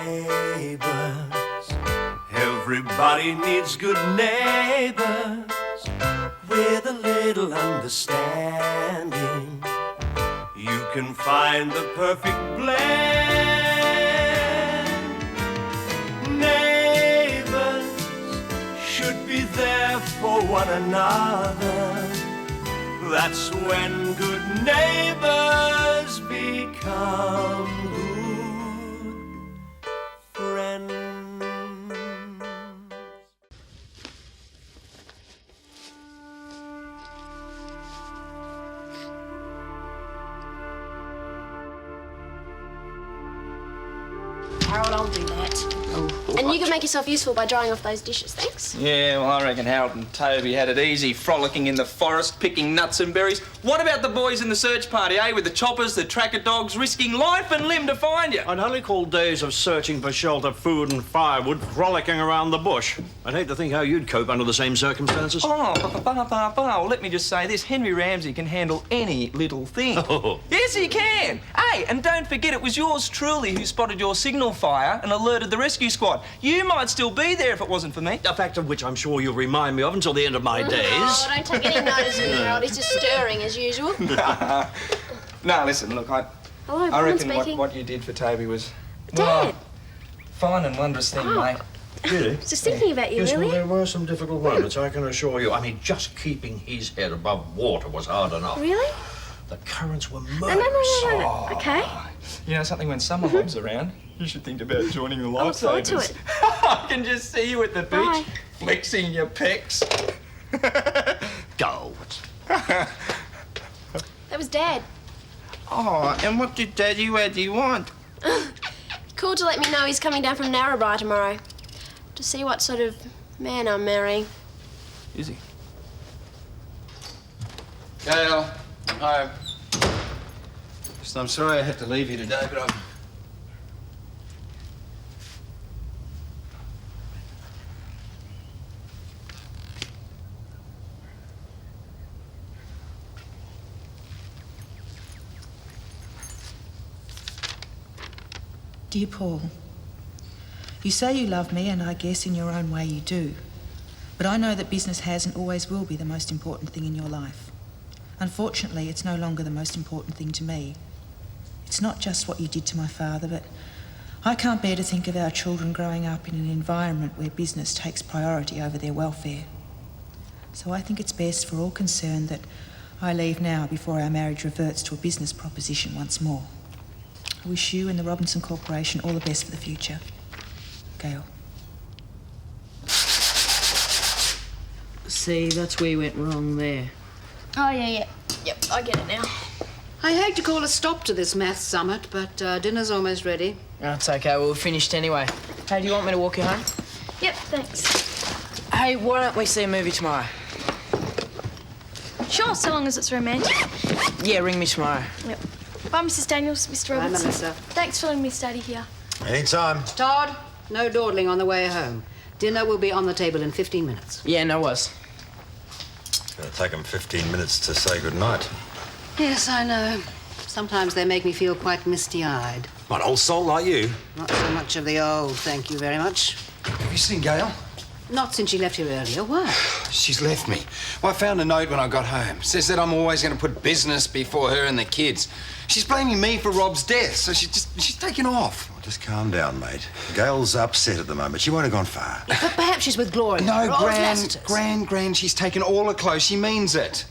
Neighbours. Everybody needs good neighbours with a little understanding. You can find the perfect blend. Neighbours should be there for one another. That's when good neighbours become good friends. Harold, I'll do that. And you can make yourself useful by drying off those dishes, thanks. Yeah, well, I reckon Harold and Toby had it easy, frolicking in the forest, picking nuts and berries. What about the boys in the search party, eh? With the choppers, the tracker dogs, risking life and limb to find you. I'd only call days of searching for shelter, food and firewood frolicking around the bush. I'd hate to think how you'd cope under the same circumstances. Oh, well, let me just say this. Henry Ramsay can handle any little thing. Oh. Yes, he can. Hey, and don't forget it was yours truly who spotted your signal fire and alerted the rescue squad. You might still be there if it wasn't for me. A fact of which I'm sure you'll remind me of until the end of my days. Oh, don't take any notice of him, Harold. He's just stirring as usual. No, listen, look, I reckon what you did for Toby was... Dad! Fine and wondrous thing, mate. Really? Just thinking about you, Yes, really. well, there were some difficult moments, I can assure you. I mean, just keeping his head above water was hard enough. Really? The currents were murderous. No. Okay. You know something, when summer mob's around, you should think about joining the I look forward to lifesavers. it. I can just see you at the beach, Bye. flexing your pecs. Go. That was Dad. Oh, and what did Daddy want? Called to let me know he's coming down from Narrabri tomorrow. To see what sort of man I'm marrying. Is he? Gail, I'm home. Just, I'm sorry I had to leave you today, but I'm... Dear Paul, you say you love me, and I guess in your own way you do. But I know that business has and always will be the most important thing in your life. Unfortunately, it's no longer the most important thing to me. It's not just what you did to my father, but I can't bear to think of our children growing up in an environment where business takes priority over their welfare. So I think it's best for all concerned that I leave now before our marriage reverts to a business proposition once more. I wish you and the Robinson Corporation all the best for the future. Gail. See, that's where you went wrong there. Oh, yeah. Yep, I get it now. I hate to call a stop to this maths summit, but dinner's almost ready. That's okay, well, we're finished anyway. Hey, do you want me to walk you home? Yep, thanks. Hey, why don't we see a movie tomorrow? Sure, so long as it's romantic. Yeah, ring me tomorrow. Yep. Bye, Mrs. Daniels, Mr. Robinson. Melissa. Thanks for letting me study here. Anytime. Todd, no dawdling on the way home. Dinner will be on the table in 15 minutes. Yeah, no worries. It's going to take them 15 minutes to say goodnight. Yes, I know. Sometimes they make me feel quite misty-eyed. What, old soul like you? Not so much of the old, thank you very much. Have you seen Gail? Not since she left here earlier. Why? She's left me. Well, I found a note when I got home. Says that I'm always going to put business before her and the kids. She's blaming me for Rob's death, so she's taken off. Well, just calm down, mate. Gail's upset at the moment. She won't have gone far. But perhaps she's with Gloria. No, Or old Gran, Lassiter's. she's taken all her clothes. She means it.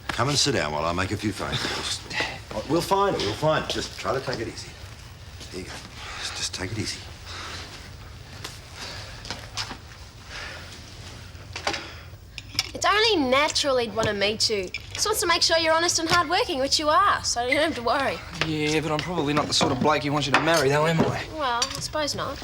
Come and sit down while I make a few phone calls. We'll find it, we'll find it. Just try to take it easy. There you go. Just take it easy. It's only natural he'd want to meet you. Just wants to make sure you're honest and hardworking, which you are, so you don't have to worry. Yeah, but I'm probably not the sort of bloke he wants you to marry, though, am I? Well, I suppose not.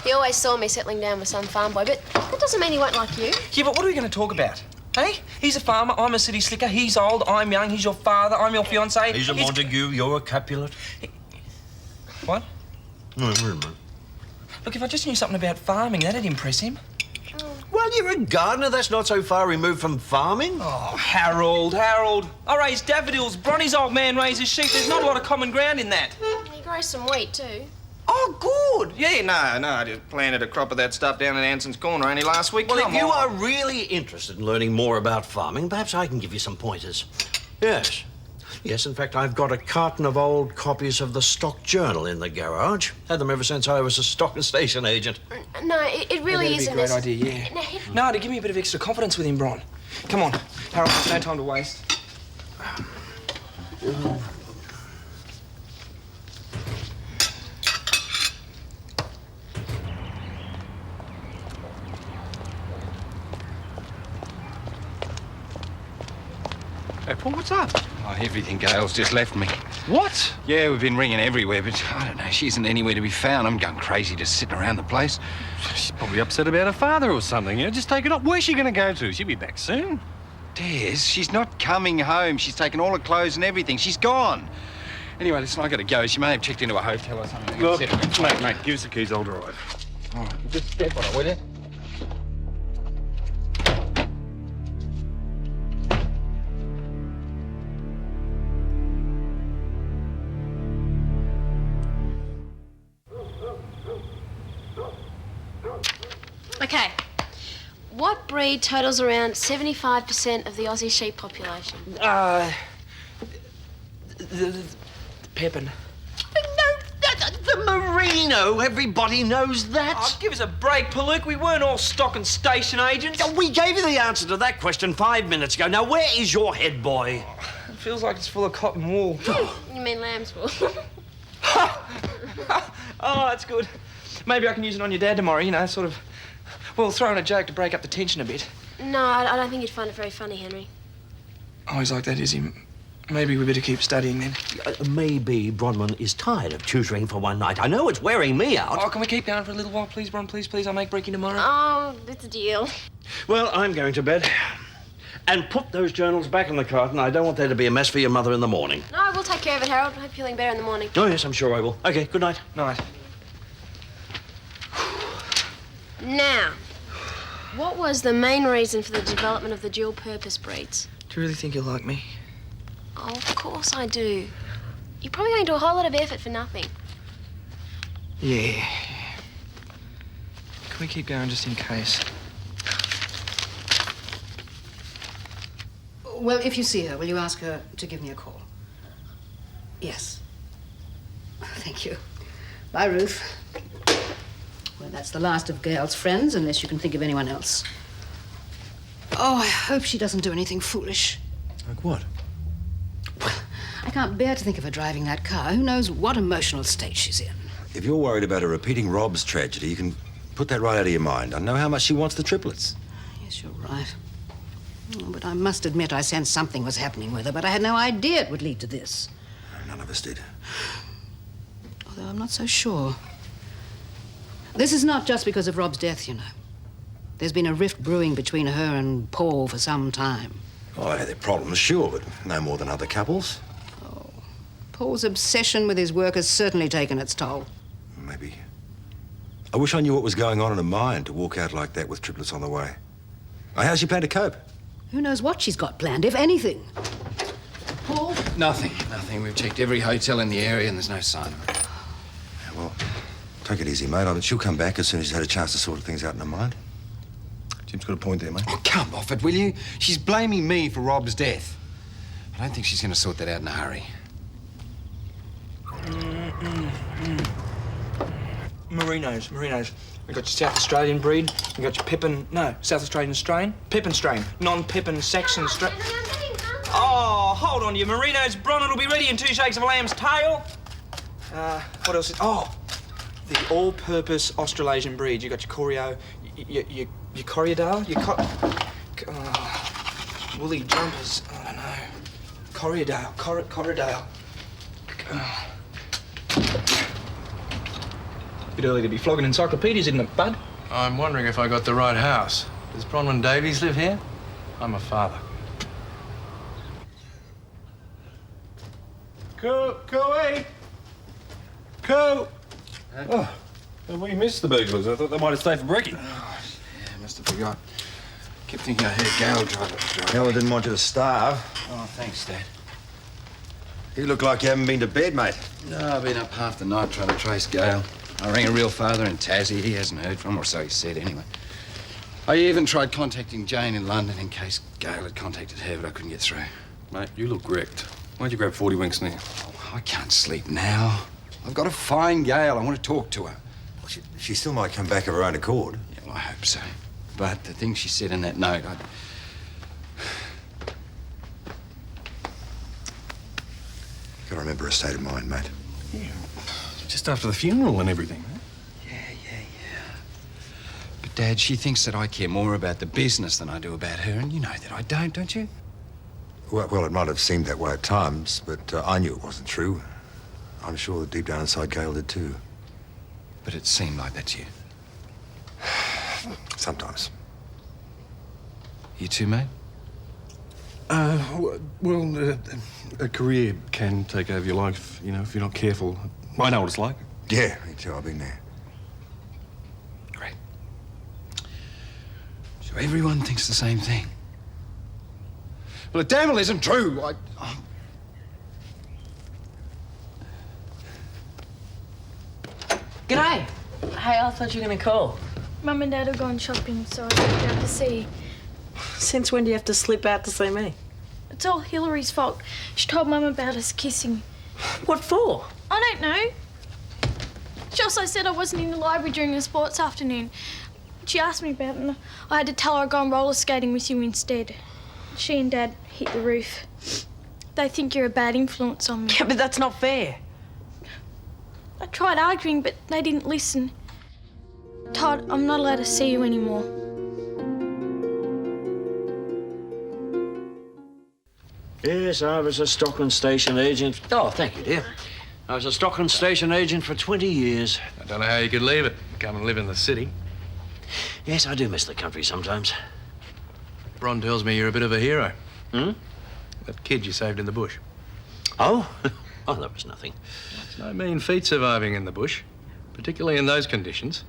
He always saw me settling down with some farm boy, but that doesn't mean he won't like you. Yeah, but what are we going to talk about? Hey, he's a farmer, I'm a city slicker, he's old, I'm young, he's your father, I'm your fiancé. He's a Montague, you're a Capulet. What? No, wait a minute. Look, if I just knew something about farming, that'd impress him. Well, you're a gardener. That's not so far removed from farming. Oh, Harold. I raise daffodils. Bronny's old man raises sheep. There's not a lot of common ground in that. He grows some wheat, too. Oh, good. Yeah, no, I just planted a crop of that stuff down in Anson's Corner only last week. Well, if Come you on. are really interested in learning more about farming, perhaps I can give you some pointers. Yes. Yes, in fact, I've got a carton of old copies of the Stock Journal in the garage. Had them ever since I was a stock and station agent. No, it really isn't. That'd be a great idea, yeah. No, to give me a bit of extra confidence with him, Bron. Come on, Harold, no time to waste. Hey, Paul, what's up? Oh, everything. Gail's just left me. What? Yeah, we've been ringing everywhere, but I don't know. She isn't anywhere to be found. I'm going crazy just sitting around the place. She's probably upset about her father or something. You know, just take it up. Where's she going to go to? She'll be back soon. Des, she's not coming home. She's taken all her clothes and everything. She's gone. Anyway, listen, I got to go. She may have checked into a hotel or something. Look, mate, give us the keys. I'll drive. All right, just step on it, will you? Okay. What breed totals around 75% of the Aussie sheep population? The Pepin. The merino, everybody knows that. Oh, give us a break, Paluk. We weren't all stock and station agents. We gave you the answer to that question 5 minutes ago. Now, where is your head boy? It feels like it's full of cotton wool. You mean lamb's wool? Oh, that's good. Maybe I can use it on your dad tomorrow, you know, sort of... Well, throw in a joke to break up the tension a bit. No, I don't think you'd find it very funny, Henry. Oh, he's like that, is he? Maybe we better keep studying then. Maybe Bronwyn is tired of tutoring for one night. I know it's wearing me out. Oh, can we keep going for a little while, please, Bron? Please, please. I'll make breaking tomorrow. Oh, it's a deal. Well, I'm going to bed. And put those journals back in the carton. I don't want there to be a mess for your mother in the morning. No, we'll take care of it, Harold. I hope you're feeling better in the morning. Oh, yes, I'm sure I will. OK, good night. Night. Now, what was the main reason for the development of the dual-purpose breeds? Do you really think you'll like me? Oh, of course I do. You're probably going to do a whole lot of effort for nothing. Yeah. Can we keep going just in case? Well, if you see her, will you ask her to give me a call? Yes. Thank you. Bye, Ruth. Well, that's the last of Gail's friends, unless you can think of anyone else. Oh, I hope she doesn't do anything foolish. Like what? I can't bear to think of her driving that car. Who knows what emotional state she's in. If you're worried about her repeating Rob's tragedy, you can put that right out of your mind. I know how much she wants the triplets. Yes, you're right. Oh, but I must admit I sensed something was happening with her, but I had no idea it would lead to this. None of us did. Although I'm not so sure. This is not just because of Rob's death, you know. There's been a rift brewing between her and Paul for some time. Oh, they had their problems, sure, but no more than other couples. Oh, Paul's obsession with his work has certainly taken its toll. Maybe. I wish I knew what was going on in her mind to walk out like that with triplets on the way. How's she plan to cope? Who knows what she's got planned, if anything. Paul? Nothing. We've checked every hotel in the area and there's no sign of her. Yeah, well, take it easy, mate. She'll come back as soon as she's had a chance to sort things out in her mind. Jim's got a point there, mate. Oh, come off it, will you? She's blaming me for Rob's death. I don't think she's going to sort that out in a hurry. Merinos. We've got your South Australian breed. We've got your Pippin... No, South Australian strain. Pippin strain. Non-Pippin Saxon strain. Oh, hold on, you Merinos. Bronwyn will be ready in 2 shakes of a lamb's tail. What else is... Oh, the all-purpose Australasian breed. You got your Corio, your Corriedale, woolly jumpers. I don't know. Corriedale. Bit early to be flogging encyclopedias, isn't it, bud? I'm wondering if I got the right house. Does Bronwyn Davies live here? I'm a father. Cody! Oh, we missed the burglars. I thought they might have stayed for brekkie. Oh, yeah, must have forgot. Kept thinking I heard Gail drive it. Hell, I didn't want you to starve. Oh, thanks, Dad. You look like you haven't been to bed, mate. No, I've been up half the night trying to trace Gail. I rang a real father in Tassie. He hasn't heard from her, or so he said anyway. I even tried contacting Jane in London in case Gail had contacted her, but I couldn't get through. Mate, you look wrecked. Why'd you grab 40 winks now? Oh, I can't sleep now. I've got to find Gail. I want to talk to her. Well, she still might come back of her own accord. Yeah, well, I hope so. But the things she said in that note, Gotta remember her state of mind, mate. Yeah. Just after the funeral and everything, huh? Yeah. But, Dad, she thinks that I care more about the business than I do about her, and you know that I don't you? Well, it might have seemed that way at times, but I knew it wasn't true. I'm sure that deep down inside Gail did too. But it seemed like that to you. Sometimes. You too, mate? Well, a career can take over your life, you know, if you're not careful. I know what it's like. Yeah, me too. I've been there. Great. So everyone thinks the same thing. Well, it damn well isn't true. G'day. Hey, I thought you were going to call. Mum and Dad are going shopping, so I came out to see you. Since when do you have to slip out to see me? It's all Hillary's fault. She told Mum about us kissing. What for? I don't know. She also said I wasn't in the library during the sports afternoon. She asked me about it and I had to tell her I'd gone roller skating with you instead. She and Dad hit the roof. They think you're a bad influence on me. Yeah, but that's not fair. I tried arguing, but they didn't listen. Todd, I'm not allowed to see you anymore. Yes, I was a stock and station agent. Oh, thank you, dear. I was a stock and station agent for 20 years. I don't know how you could leave it. Come and live in the city. Yes, I do miss the country sometimes. Bron tells me you're a bit of a hero. Hmm? That kid you saved in the bush. Oh? Oh, that was nothing. It's no mean feat surviving in the bush, particularly in those conditions.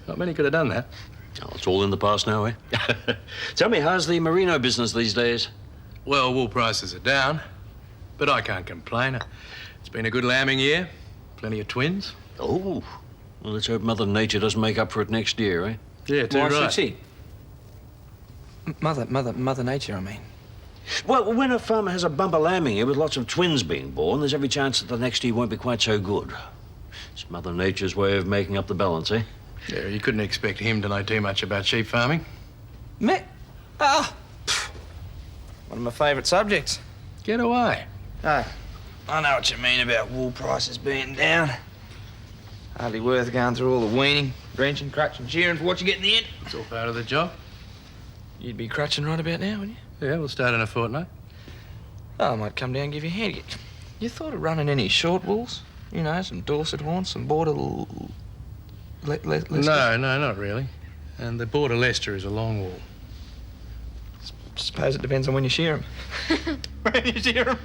Not many could have done that. Oh, it's all in the past now, eh? Tell me, how's the merino business these days? Well, wool prices are down, but I can't complain. It's been a good lambing year. Plenty of twins. Oh. Well, let's hope Mother Nature doesn't make up for it next year, eh? Yeah, too Why right. should she? Mother Nature, I mean. Well, when a farmer has a bumper lambing year with lots of twins being born, there's every chance that the next year won't be quite so good. It's Mother Nature's way of making up the balance, eh? Yeah, you couldn't expect him to know too much about sheep farming. Me? One of my favourite subjects. Get away. Oh, I know what you mean about wool prices being down. Hardly worth going through all the weaning, wrenching, crutching, shearing for what you get in the end. It's all part of the job. You'd be crutching right about now, wouldn't you? Yeah, we'll start in a fortnight. Oh, I might come down and give you a hand. You thought of running any short wools? You know, some Dorset horns, some border... No, not really. And the border Leicester is a long wool. Suppose it depends on when you shear them. When you shear them.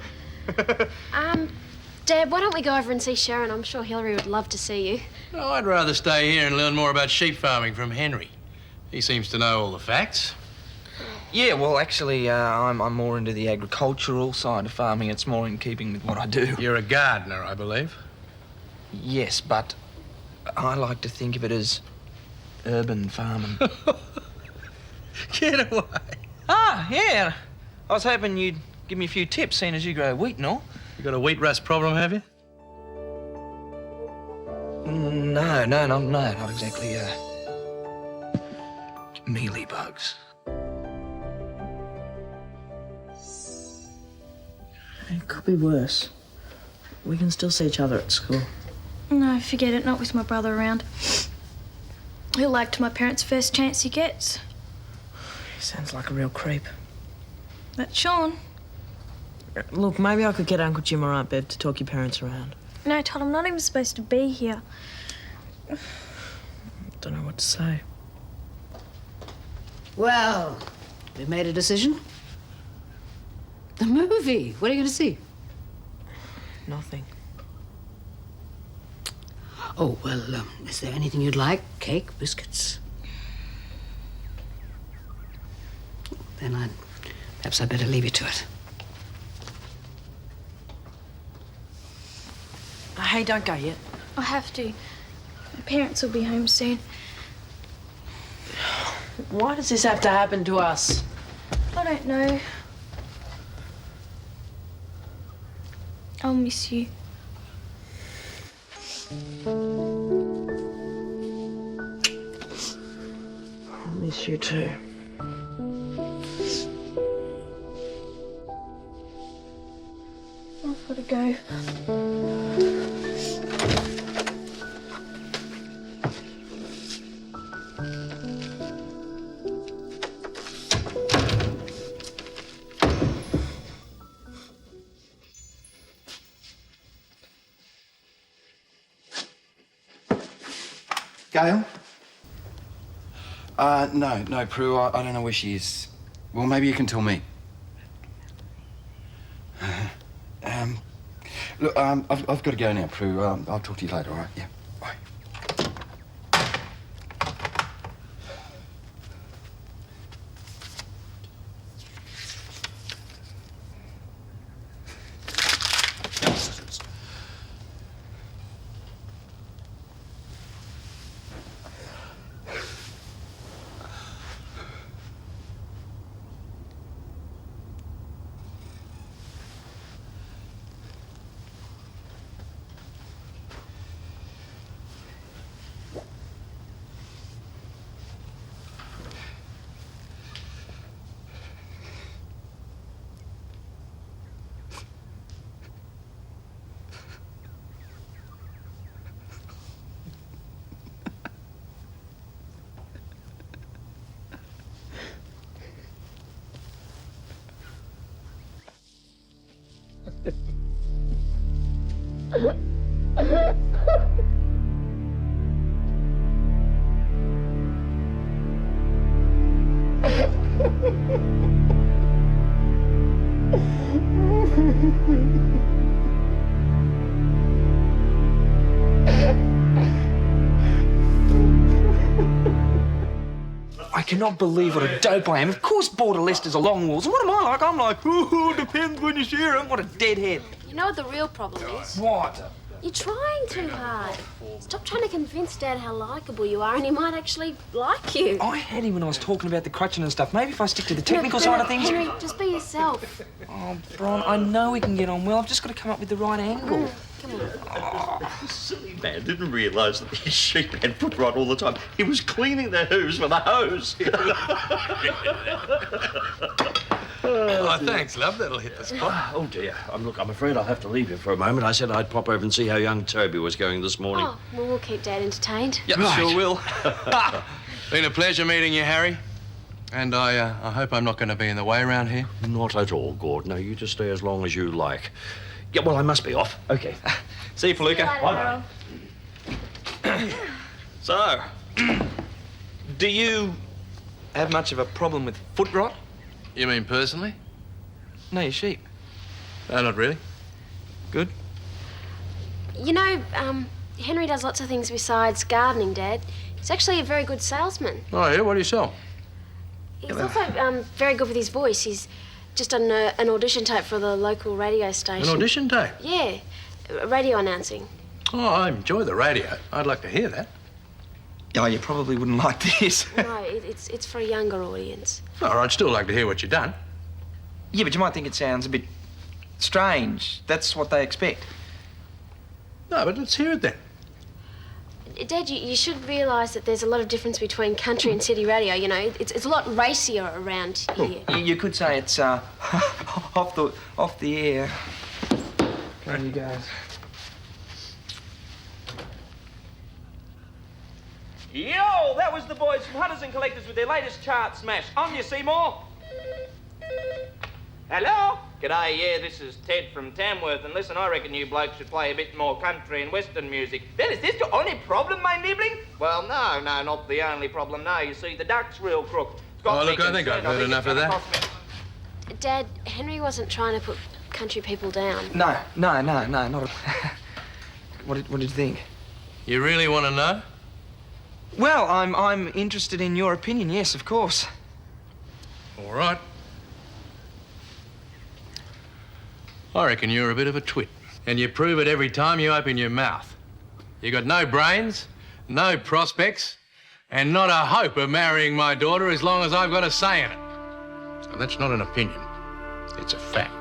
Dad, why don't we go over and see Sharon? I'm sure Hillary would love to see you. No, I'd rather stay here and learn more about sheep farming from Henry. He seems to know all the facts. Yeah, well, actually, I'm more into the agricultural side of farming. It's more in keeping with what I do. You're a gardener, I believe. Yes, but I like to think of it as urban farming. Get away. Ah, yeah. I was hoping you'd give me a few tips, seeing as you grow wheat and all. You got a wheat rust problem, have you? No, not exactly, mealy bugs. It could be worse. We can still see each other at school. No, forget it. Not with my brother around. He'll act to my parents' first chance he gets. He sounds like a real creep. That's Sean. Look, maybe I could get Uncle Jim or Aunt Bev to talk your parents around. No, Todd, I'm not even supposed to be here. Don't know what to say. Well, we've made a decision. The movie. What are you going to see? Nothing. Oh, well, is there anything you'd like? Cake, biscuits? Then perhaps I'd better leave you to it. Hey, don't go yet. I have to. My parents will be home soon. Why does this have to happen to us? I don't know. I'll miss you. I miss you too. I've got to go. Gail? No, Prue, I don't know where she is. Well, maybe you can tell me. Look, I've got to go now, Prue. I'll talk to you later, all right? Yeah, bye. I cannot believe what a dope I am. Of course Border Leicester's a long walls. And what am I like? I'm like, ooh, depends when you share 'em. What a deadhead. You know what the real problem is? What? You're trying too hard. Stop trying to convince Dad how likeable you are and he might actually like you. I had him when I was talking about the crutching and stuff. Maybe if I stick to the technical side of things... Henry, just be yourself. Oh, Bron, I know we can get on well. I've just got to come up with the right angle. Come on. Silly man didn't realise that his sheep had foot rot all the time. He was cleaning their hooves with a hose. Oh, thanks, love. That'll hit the spot. Oh, dear. Look, I'm afraid I'll have to leave you for a moment. I said I'd pop over and see how young Toby was going this morning. Oh, well, we'll keep Dad entertained. Yep, Right. sure will. Been a pleasure meeting you, Harry. And I hope I'm not going to be in the way around here. Not at all, Gord. No, you just stay as long as you like. Yeah, well, I must be off. Okay. See you, Flinker. Bye-bye. So, do you have much of a problem with foot rot? You mean personally? No, your sheep. No, not really. Good. You know, Henry does lots of things besides gardening, Dad. He's actually a very good salesman. Oh, yeah? What do you sell? He's also very good with his voice. He's just done an audition tape for the local radio station. An audition tape? Yeah, radio announcing. Oh, I enjoy the radio. I'd like to hear that. Oh, you probably wouldn't like this. No, it's for a younger audience. Oh, I'd still like to hear what you've done. Yeah, but you might think it sounds a bit strange. That's what they expect. No, but let's hear it then. Dad, you should realise that there's a lot of difference between country and city radio. You know, it's a lot racier around here. You could say it's off the air. There you go. Yo, that was the boys from Hunters and Collectors with their latest chart smash. On you, Seymour. Hello? G'day, yeah, this is Ted from Tamworth, and listen, I reckon you blokes should play a bit more country and western music. Then is this the only problem, my nibbling? Well, no, not the only problem, no. You see, the duck's real crook. Oh, look, I think I've heard enough of that. Dad, Henry wasn't trying to put country people down. No, not at What did you think? You really want to know? Well, I'm interested in your opinion, yes, of course. All right. I reckon you're a bit of a twit. And you prove it every time you open your mouth. You got no brains, no prospects, and not a hope of marrying my daughter as long as I've got a say in it. And that's not an opinion, it's a fact.